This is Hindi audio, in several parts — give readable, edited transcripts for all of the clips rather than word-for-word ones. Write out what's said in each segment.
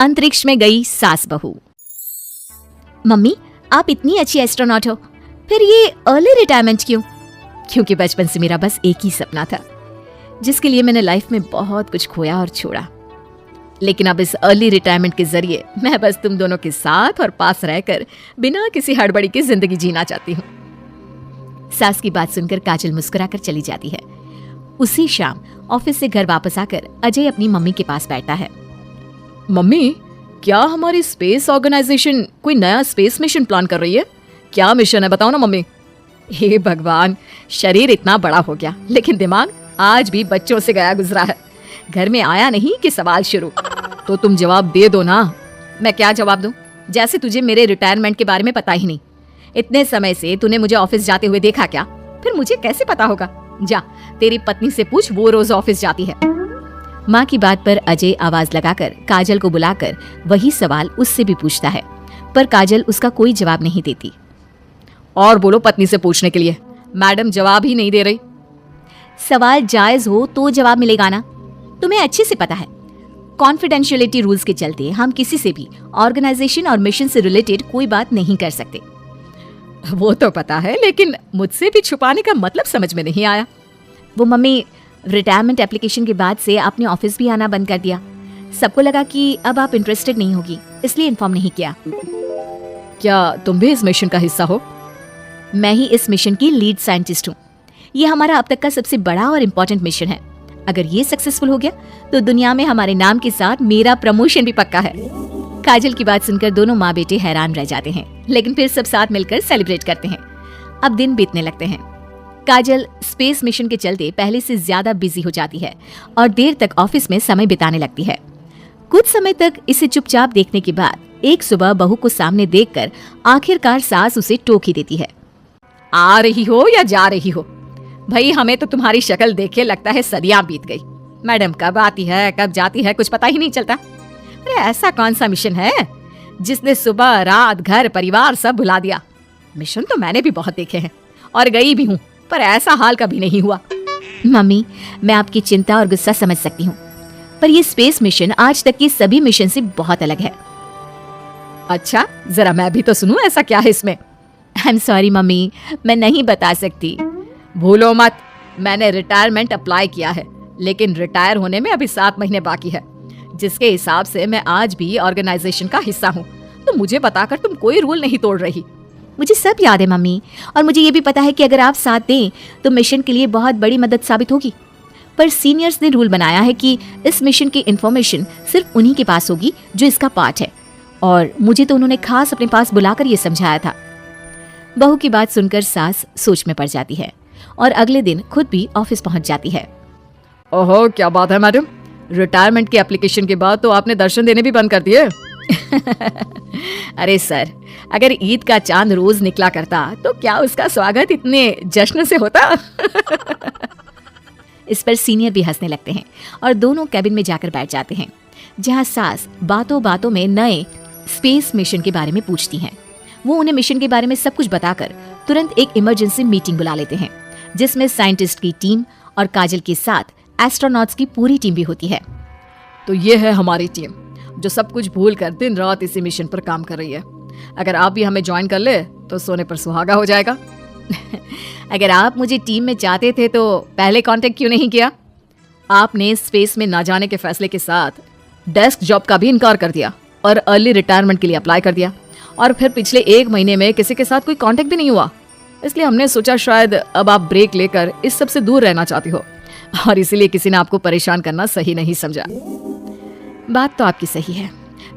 अंतरिक्ष में गई सास बहू। मम्मी, आप इतनी अच्छी एस्ट्रोनॉट हो, फिर ये अर्ली रिटायरमेंट क्यों? क्योंकि बचपन से मेरा बस एक ही सपना था, जिसके लिए मैंने लाइफ में बहुत कुछ खोया और छोड़ा। लेकिन अब इस अर्ली रिटायरमेंट के जरिए मैं बस तुम दोनों के साथ और पास रहकर बिना किसी हड़बड़ी की जिंदगी जीना चाहती हूँ। सास की बात सुनकर काजल मुस्कुराकर चली जाती है। उसी शाम ऑफिस से घर वापस आकर अजय अपनी मम्मी के पास बैठता है। मम्मी, क्या हमारी स्पेस ऑर्गेनाइजेशन कोई नया स्पेस मिशन प्लान कर रही है? क्या मिशन है, बताओ ना मम्मी। हे भगवान, शरीर इतना बड़ा हो गया लेकिन दिमाग आज भी बच्चों से गया गुजरा है। घर में आया नहीं कि सवाल शुरू। तो तुम जवाब दे दो ना। मैं क्या जवाब दूं? जैसे तुझे मेरे रिटायरमेंट के बारे में पता ही नहीं। इतने समय से तूने मुझे ऑफिस जाते हुए देखा क्या? फिर मुझे कैसे पता होगा? जा, तेरी पत्नी से पूछ, वो रोज ऑफिस जाती है। माँ की बात पर अजय आवाज लगाकर काजल को बुलाकर वही सवाल उससे भी पूछता है, पर काजल उसका कोई जवाब नहीं देती। और बोलो पत्नी से पूछने के लिए, मैडम जवाब ही नहीं दे रही। सवाल जायज हो तो जवाब मिलेगा ना, तुम्हें अच्छे से पता है। कॉन्फिडेंशियलिटी रूल्स के चलते हम किसी से भी ऑर्गेनाइजेशन और मिशन से रिलेटेड कोई बात नहीं कर सकते। वो तो पता है, लेकिन मुझसे भी छुपाने का मतलब समझ में नहीं आया। वो मम्मी, रिटायरमेंट एप्लीकेशन के बाद से आपने ऑफिस भी आना बंद कर दिया। सबको लगा कि अब आप इंटरेस्टेड नहीं होगी, इसलिए इन्फॉर्म नहीं किया। क्या तुम भी इस मिशन का हिस्सा हो? मैं ही इस मिशन की लीड साइंटिस्ट हूँ। ये हमारा अब तक का सबसे बड़ा और इम्पोर्टेंट मिशन है। अगर ये सक्सेसफुल हो गया तो दुनिया में हमारे नाम के साथ मेरा प्रमोशन भी पक्का है। काजल की बात सुनकर दोनों माँ बेटे हैरान रह जाते हैं, लेकिन फिर सब साथ मिलकर सेलिब्रेट करते हैं। अब दिन बीतने लगते हैं। काजल स्पेस मिशन के चलते पहले से ज्यादा बिजी हो जाती है और देर तक ऑफिस में समय बिताने लगती है। कुछ समय तक इसे चुपचाप देखने के बाद एक सुबह बहू को सामने देखकर आखिरकार सास उसे टोक ही देती है। आ रही हो या जा रही हो? भाई, हमें तो तुम्हारी शक्ल देखे लगता है सदियां बीत गई। मैडम कब आती है कब जाती है कुछ पता ही नहीं चलता। अरे ऐसा कौन सा मिशन है जिसने सुबह रात घर परिवार सब भुला दिया? मिशन तो मैंने भी बहुत देखे हैं और गई भी हूँ, पर ऐसा हाल कभी नहीं हुआ। मम्मी, मैं आपकी चिंता और गुस्सा समझ सकती हूँ, पर ये स्पेस मिशन आज तक के सभी मिशन से बहुत अलग है। अच्छा, जरा मैं भी तो सुनूं, ऐसा क्या है इसमें? आई एम सॉरी मम्मी, मैं नहीं बता सकती। भूलो मत, मैंने रिटायरमेंट अप्लाई किया है, लेकिन रिटायर होने में अभी 7 महीने बाकी है, जिसके हिसाब से मैं आज भी ऑर्गेनाइजेशन का हिस्सा हूँ। तो मुझे बताकर तुम कोई रूल नहीं तोड़ रही। मुझे सब याद है मम्मी, और मुझे ये भी पता है कि अगर आप साथ दें तो मिशन के लिए बहुत बड़ी मदद साबित होगी। पर सीनियर्स ने रूल बनाया है कि इस मिशन की इंफॉर्मेशन सिर्फ उन्हीं के पास होगी जो इसका पार्ट है, और मुझे तो उन्होंने खास अपने पास बुलाकर ये समझाया था। बहू की बात सुनकर सास सोच में पड़ जाती है और अगले दिन खुद भी ऑफिस पहुंच जाती है। ओहो, क्या बात है मैडम, रिटायरमेंट की एप्लीकेशन के बाद तो आपने दर्शन देने भी बंद कर दिए। अरे सर, अगर ईद का चांद रोज निकला करता तो क्या उसका स्वागत इतने जश्न से होता? इस पर सीनियर भी हंसने लगते हैं और दोनों कैबिन में जाकर बैठ जाते हैं, जहां सास बातों बातों में नए स्पेस मिशन के बारे में पूछती हैं। वो उन्हें मिशन के बारे में सब कुछ बताकर तुरंत एक इमरजेंसी मीटिंग बुला लेते हैं, जिसमें साइंटिस्ट की टीम और काजल के साथ एस्ट्रोनॉट्स की पूरी टीम भी होती है। तो ये है हमारी टीम, जो सब कुछ भूल कर दिन रात इसी मिशन पर काम कर रही है। अगर आप भी हमें ज्वाइन कर ले तो सोने पर सुहागा हो जाएगा। अगर आप मुझे टीम में चाहते थे तो पहले कांटेक्ट क्यों नहीं किया? आपने स्पेस में ना जाने के फैसले के साथ डेस्क जॉब का भी इनकार कर दिया और अर्ली रिटायरमेंट के लिए अप्लाई कर दिया, और फिर पिछले 1 महीने में किसी के साथ कोई कांटेक्ट भी नहीं हुआ। इसलिए हमने सोचा शायद अब आप ब्रेक लेकर इस सब से दूर रहना चाहती हो, और इसीलिए किसी ने आपको परेशान करना सही नहीं समझा। बात तो आपकी सही है,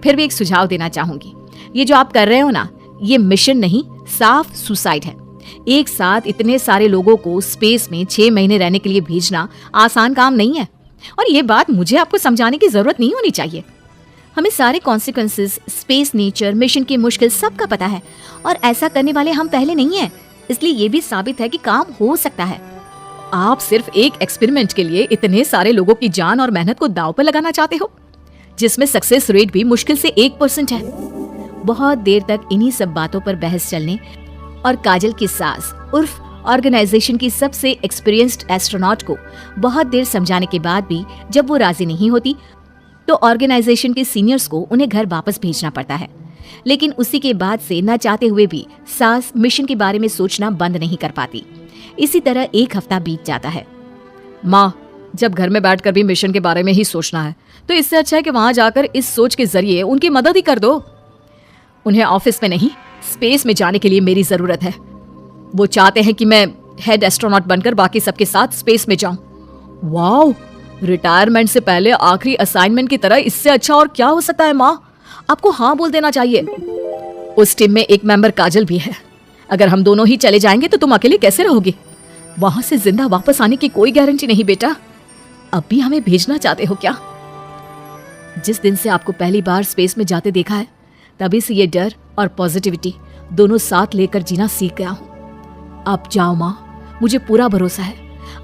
फिर भी एक सुझाव देना चाहूंगी। ये जो आप कर रहे हो ना, ये मिशन नहीं, साफ सुसाइड है। एक साथ इतने सारे लोगों को स्पेस में 6 महीने रहने के लिए भेजना आसान काम नहीं है, और ये बात मुझे आपको समझाने की जरूरत नहीं होनी चाहिए। हमें सारे कॉन्सिक्वेंसेस, स्पेस नेचर, मिशन की मुश्किल सबका पता है, और ऐसा करने वाले हम पहले नहीं हैं। इसलिए ये भी साबित है कि काम हो सकता है। आप सिर्फ एक एक्सपेरिमेंट के लिए इतने सारे लोगों की जान और मेहनत को दांव पर लगाना चाहते हो, जिसमें सक्सेस रेट भी मुश्किल से 1% है। बहुत देर तक इन्हीं सब बातों पर बहस चलने और काजल की सास उर्फ ऑर्गेनाइजेशन की सबसे एक्सपीरियंस्ड एस्ट्रोनॉट को बहुत देर समझाने के बाद भी जब वो राजी नहीं होती, तो ऑर्गेनाइजेशन के सीनियर्स को उन्हें घर वापस भेजना पड़ता है। लेकिन उसी के बाद से न चाहते हुए भी सास मिशन के बारे में सोचना बंद नहीं कर पाती। इसी तरह एक हफ्ता बीत जाता है। माँ, जब घर में बैठकर भी मिशन के बारे में ही सोचना है तो इससे अच्छा है कि वहां जाकर इस सोच के जरिए उनकी मदद ही कर दो। उन्हें ऑफिस में नहीं, स्पेस में जाने के लिए मेरी जरूरत है। वो चाहते हैं कि मैं हेड एस्ट्रोनॉट बनकर बाकी सबके साथ स्पेस में जाऊं। वाओ, रिटायरमेंट से पहले आखिरी असाइनमेंट की तरह इससे अच्छा और क्या हो सकता है। माँ, आपको हाँ बोल देना चाहिए। उस टीम में एक मेंबर काजल भी है। अगर हम दोनों ही चले जाएंगे तो तुम अकेले कैसे रहोगे? वहां से जिंदा वापस आने की कोई गारंटी नहीं बेटा। अब भी हमें भेजना चाहते हो क्या? जिस दिन से आपको पहली बार स्पेस में जाते देखा है, तभी से ये डर और पॉजिटिविटी दोनों साथ लेकर जीना सीख गया हूं। आप जाओ माँ, मुझे पूरा भरोसा है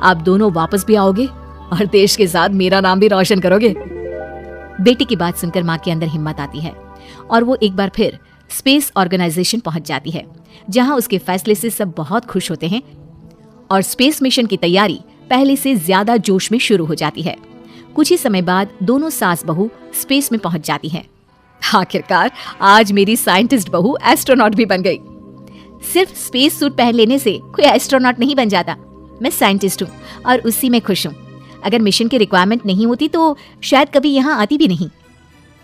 आप दोनों वापस भी आओगे और देश के साथ मेरा नाम भी रोशन करोगे। बेटी की बात सुनकर माँ के अंदर हिम्मत आती है और वो एक बार फिर स्पेस ऑर्गेनाइजेशन पहुंच जाती है, जहां उसके फैसले से सब बहुत खुश होते हैं और स्पेस मिशन की तैयारी पहले से ज्यादा जोश में शुरू हो जाती है। कुछ ही समय बाद दोनों सास बहू स्पेस में पहुंच जाती हैं। आखिरकार आज मेरी साइंटिस्ट बहू एस्ट्रोनॉट भी बन गई। सिर्फ स्पेस सूट पहन लेने से कोई एस्ट्रोनॉट नहीं बन जाता। मैं साइंटिस्ट हूँ और उसी में खुश हूँ। अगर मिशन की रिक्वायरमेंट नहीं होती तो शायद कभी यहाँ आती भी नहीं।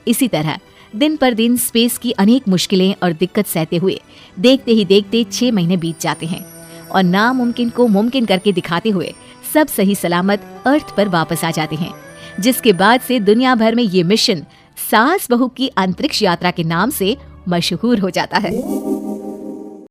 इसी तरह दिन पर दिन स्पेस की अनेक मुश्किलें और दिक्कत सहते हुए देखते ही देखते 6 महीने बीत जाते हैं और नामुमकिन को मुमकिन करके दिखाते हुए सब सही सलामत अर्थ पर वापस आ जाते हैं, जिसके बाद से दुनिया भर में ये मिशन सास बहू की अंतरिक्ष यात्रा के नाम से मशहूर हो जाता है।